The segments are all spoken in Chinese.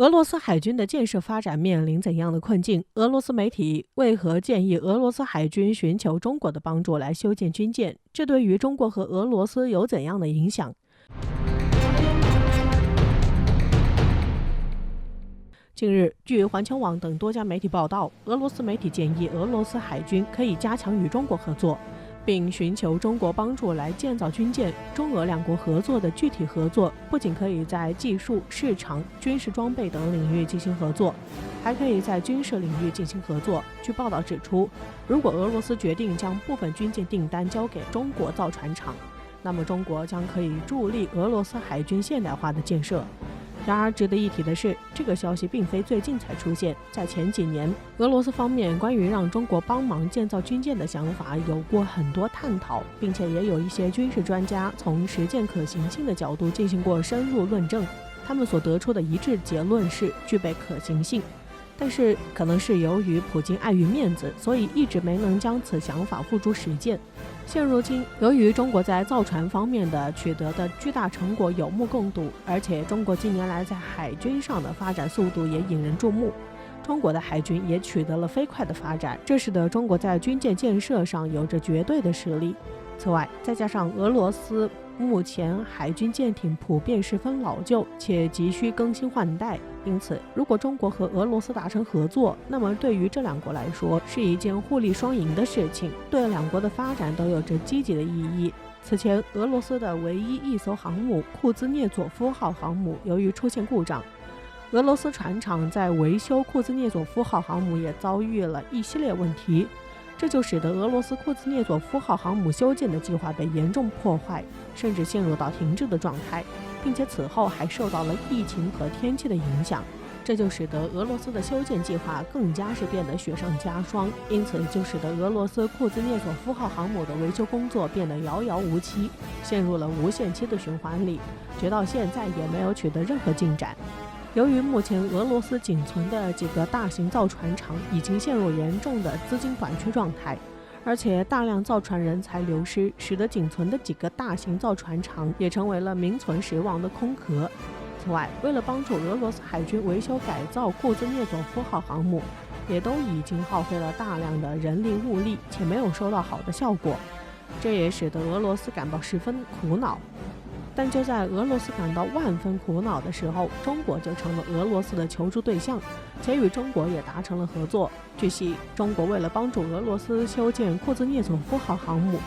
俄罗斯海军的建设发展面临怎样的困境？俄罗斯媒体为何建议俄罗斯海军寻求中国的帮助来修建军舰？这对于中国和俄罗斯有怎样的影响？近日，据环球网等多家媒体报道，俄罗斯媒体建议俄罗斯海军可以加强与中国合作，并寻求中国帮助来建造军舰。中俄两国合作的具体合作不仅可以在技术、市场、军事装备等领域进行合作，还可以在军事领域进行合作。据报道指出，如果俄罗斯决定将部分军舰订单交给中国造船厂，那么中国将可以助力俄罗斯海军现代化的建设。然而，值得一提的是，这个消息并非最近才出现。在前几年，俄罗斯方面关于让中国帮忙建造军舰的想法有过很多探讨，并且也有一些军事专家从实践可行性的角度进行过深入论证。他们所得出的一致结论是具备可行性，但是可能是由于普京碍于面子，所以一直没能将此想法付诸实践。现如今，由于中国在造船方面的取得的巨大成果有目共睹，而且中国近年来在海军上的发展速度也引人注目，中国的海军也取得了飞快的发展，这使得中国在军舰建设上有着绝对的实力。此外，再加上俄罗斯目前海军舰艇普遍十分老旧，且急需更新换代，因此如果中国和俄罗斯达成合作，那么对于这两国来说是一件互利双赢的事情，对两国的发展都有着积极的意义。此前，俄罗斯的唯一一艘航母库兹涅佐夫号航母由于出现故障，俄罗斯船厂在维修库兹涅佐夫号航母也遭遇了一系列问题，这就使得俄罗斯库兹涅佐夫号航母修建的计划被严重破坏，甚至陷入到停滞的状态，并且此后还受到了疫情和天气的影响，这就使得俄罗斯的修建计划更加是变得雪上加霜，因此就使得俄罗斯库兹涅佐夫号航母的维修工作变得遥遥无期，陷入了无限期的循环里，直到现在也没有取得任何进展。由于目前俄罗斯仅存的几个大型造船厂已经陷入严重的资金短缺状态，而且大量造船人才流失，使得仅存的几个大型造船厂也成为了名存实亡的空壳。此外，为了帮助俄罗斯海军维修改造库兹涅佐夫号航母，也都已经耗费了大量的人力物力，且没有收到好的效果，这也使得俄罗斯感到十分苦恼。但就在俄罗斯感到万分苦恼的时候，中国就成了俄罗斯的求助对象，且与中国也达成了合作。据悉，中国为了帮助俄罗斯修建库兹涅佐夫号航母，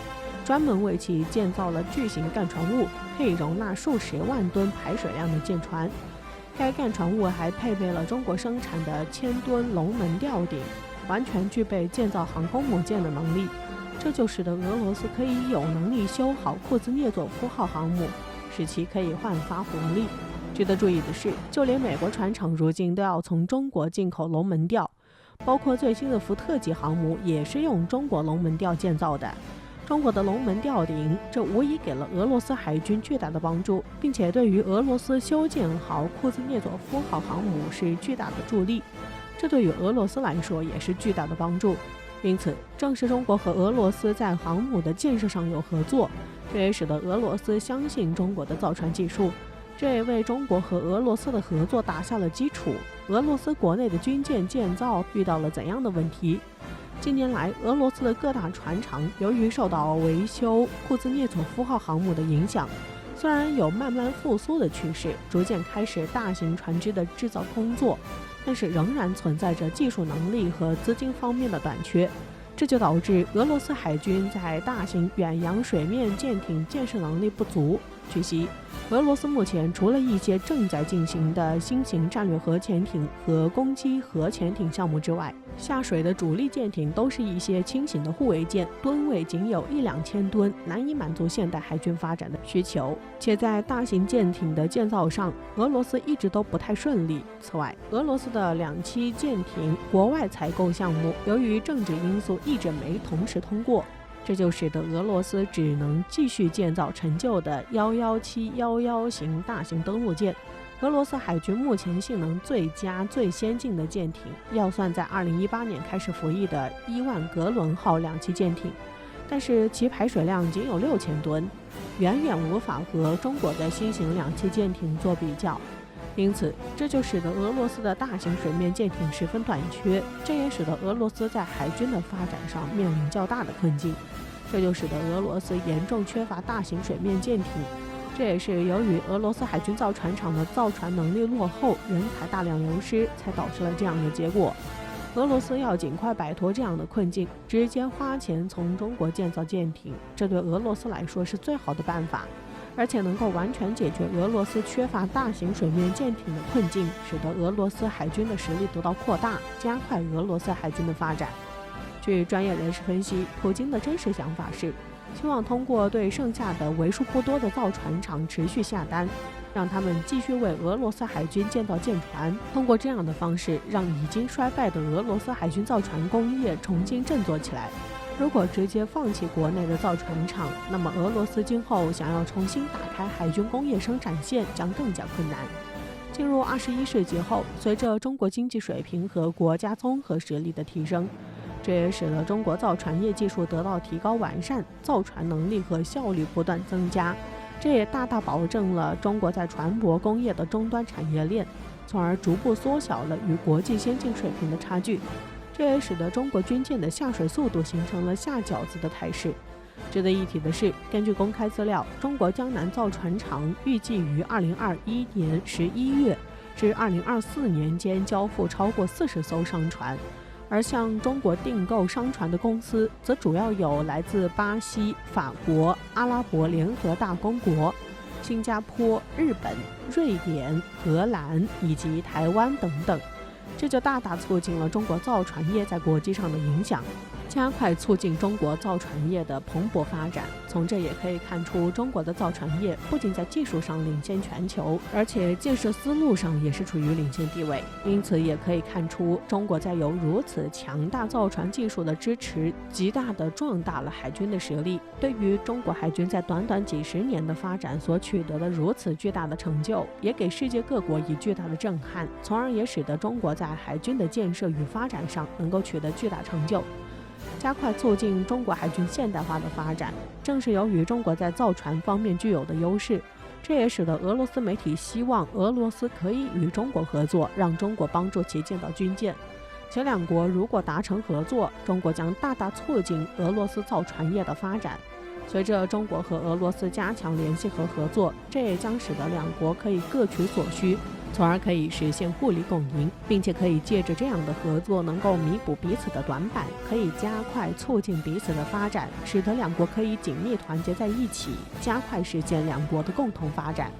专门为其建造了巨型干船坞，可以容纳数十万吨排水量的舰船。该干船坞还配备了中国生产的1000吨龙门吊顶，完全具备建造航空母舰的能力。这就使得俄罗斯可以有能力修好库兹涅佐夫号航母，使其可以焕发活力。值得注意的是，就连美国船厂如今都要从中国进口龙门吊，包括最新的福特级航母也是用中国龙门吊建造的。中国的龙门吊顶，这无疑给了俄罗斯海军巨大的帮助，并且对于俄罗斯修建好库兹涅佐夫号航母是巨大的助力，这对于俄罗斯来说也是巨大的帮助。因此，正是中国和俄罗斯在航母的建设上有合作，这也使得俄罗斯相信中国的造船技术，这也为中国和俄罗斯的合作打下了基础。俄罗斯国内的军舰建造遇到了怎样的问题？近年来，俄罗斯的各大船厂由于受到维修库兹涅佐夫号航母的影响，虽然有慢慢复苏的趋势，逐渐开始大型船只的制造工作，但是仍然存在着技术能力和资金方面的短缺，这就导致俄罗斯海军在大型远洋水面舰艇建设能力不足。据悉，俄罗斯目前除了一些正在进行的新型战略核潜艇和攻击核潜艇项目之外，下水的主力舰艇都是一些轻型的护卫舰，吨位仅有1-2000吨，难以满足现代海军发展的需求。且在大型舰艇的建造上，俄罗斯一直都不太顺利。此外，俄罗斯的2栖舰艇国外采购项目，由于政治因素一直没同时通过，这就使得俄罗斯只能继续建造陈旧的11711型大型登陆舰。俄罗斯海军目前性能最佳、最先进的舰艇，要算在2018年开始服役的伊万格伦号2栖舰艇，但是其排水量仅有6000吨，远远无法和中国的新型2栖舰艇做比较。因此，这就使得俄罗斯的大型水面舰艇十分短缺，这也使得俄罗斯在海军的发展上面临较大的困境。这就使得俄罗斯严重缺乏大型水面舰艇，这也是由于俄罗斯海军造船厂的造船能力落后，人才大量流失，才导致了这样的结果。俄罗斯要尽快摆脱这样的困境，直接花钱从中国建造舰艇，这对俄罗斯来说是最好的办法，而且能够完全解决俄罗斯缺乏大型水面舰艇的困境，使得俄罗斯海军的实力得到扩大，加快俄罗斯海军的发展。据专业人士分析，普京的真实想法是希望通过对剩下的为数不多的造船厂持续下单，让他们继续为俄罗斯海军建造舰船，通过这样的方式让已经衰败的俄罗斯海军造船工业重新振作起来。如果直接放弃国内的造船厂，那么俄罗斯今后想要重新打开海军工业生产线将更加困难。进入21世纪后，随着中国经济水平和国家综合实力的提升，这也使得中国造船业技术得到提高完善，造船能力和效率不断增加，这也大大保证了中国在船舶工业的终端产业链，从而逐步缩小了与国际先进水平的差距。这也使得中国军舰的下水速度形成了下饺子的态势。值得一提的是，根据公开资料，中国江南造船厂预计于2021年11月至2024年间交付超过40艘商船。而向中国订购商船的公司，则主要有来自巴西、法国、阿拉伯联合大公国、新加坡、日本、瑞典、荷兰以及台湾等等。这就大大促进了中国造船业在国际上的影响，加快促进中国造船业的蓬勃发展。从这也可以看出，中国的造船业不仅在技术上领先全球，而且建设思路上也是处于领先地位。因此也可以看出，中国在有如此强大造船技术的支持，极大地壮大了海军的实力。对于中国海军在短短几十年的发展所取得的如此巨大的成就，也给世界各国以巨大的震撼，从而也使得中国在海军的建设与发展上能够取得巨大成就，加快促进中国海军现代化的发展。正是由于中国在造船方面具有的优势，这也使得俄罗斯媒体希望俄罗斯可以与中国合作，让中国帮助其建造军舰。前两国如果达成合作，中国将大大促进俄罗斯造船业的发展。随着中国和俄罗斯加强联系和合作，这也将使得两国可以各取所需，从而可以实现互利共赢，并且可以借着这样的合作能够弥补彼此的短板，可以加快促进彼此的发展，使得两国可以紧密团结在一起，加快实现两国的共同发展。